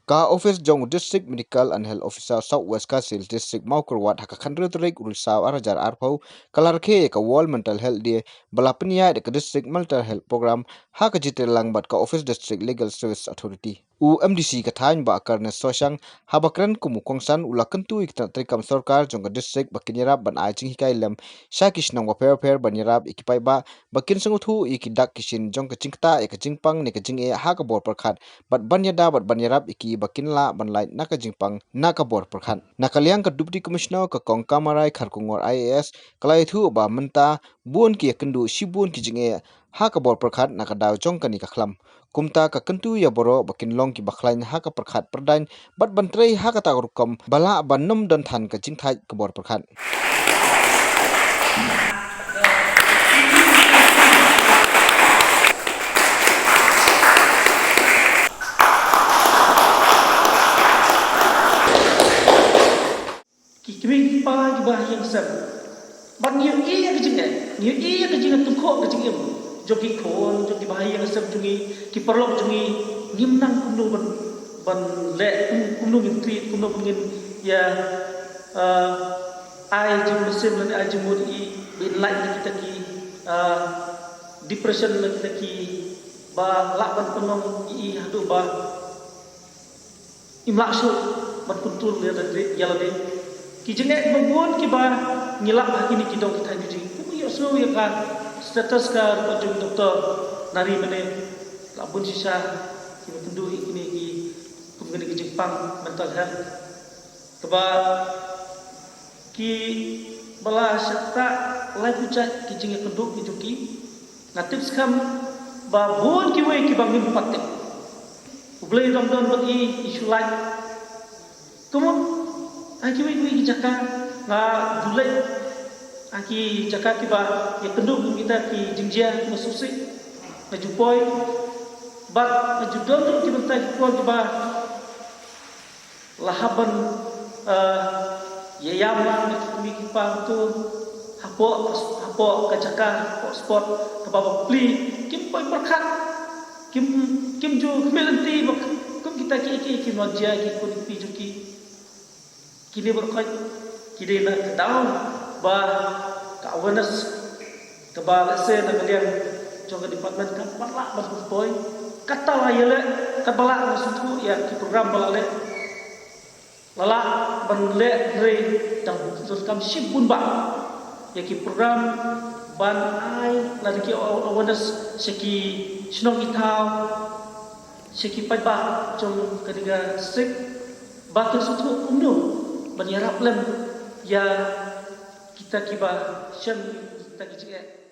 Ka office jong district medical and health officer southwest kasil district maukurwat haka khandre trek ursaw arajar arpau kalarkhe ka wall mental health dia balapnia de ka district mental health program haka jitel langbat ka office district legal service authority UMDC kathain ba karna sosyang habakran kumukongsan ulakentu ikta trikam sarkar jong ka district bakinyarab ban ajing hikai lem shakish nang wa fair banyarab ikipai ba bakin senguthu ikidak kishin jong ka jingta e ka jingpang ne ka jinge haka bor parkhat bat banyada bat banyarab iki bakinla banlai naka jingpang naka bor perkhan nakaliang ka deputy commissioner ka kongka marai kharkungor IAS kalai thu ba menta buon ki kendu sibun ki jinge ha ka bor perkhat naka daw jong kani ka khlam kumta ka kentu ya boro bakin long ki bakhlain ha ka perkhat perdain bat bantrei ha ka ta rukam bala banum dan than ka jingthai ka bor perkhat Kimi pa di bah yang sab. Ban yang iya ke jinga tungko ke jingem. Jogi kon, jogi bah yang sab jungi, ki perlok jungi ngimnang kundu ban le kundu ngintri kundu ngin ya ai jing mesim lan ai jing mudi bin lai kita ki depression lan kita ki ba lak ban penong i hadu ba imlak su ban kuntul ya la ki jenge babon ki ba ngilak hakini ki dok kita juji ku yo so ya ka status ka pajung doktor nari mene labun sisa ki pendu ini ki pengene ki Jepang mental health keba ki bala sakta lai pucat ki jenge penduk ki juki natip skam ba bon ki we ki bangin patte ublei dom bagi isu lain tumun aki we jaka nga dulai aki jaka ki ba ya kenduk kita ki jingjia masusi na jupoi bat na judon ki bentai ko ki ba lahaban ya yaman ki ki pa tu hapo ka jaka sport ka ba pli kim poi perkhat kim ju melenti kum kita ki nojia ki ko pi juki kini berkait kini nak tahu bah awareness kebal se nak kalian coba department kan palak bas boy kata lah ya le kebala maksudku ya di program balale lala banle re dan terus kam sibun ba ya ki program ban ai lagi awareness seki sinong itau seki pai ba jom ketiga strip bakal suatu umno banyarap lem ya kita kiba shem kita kicik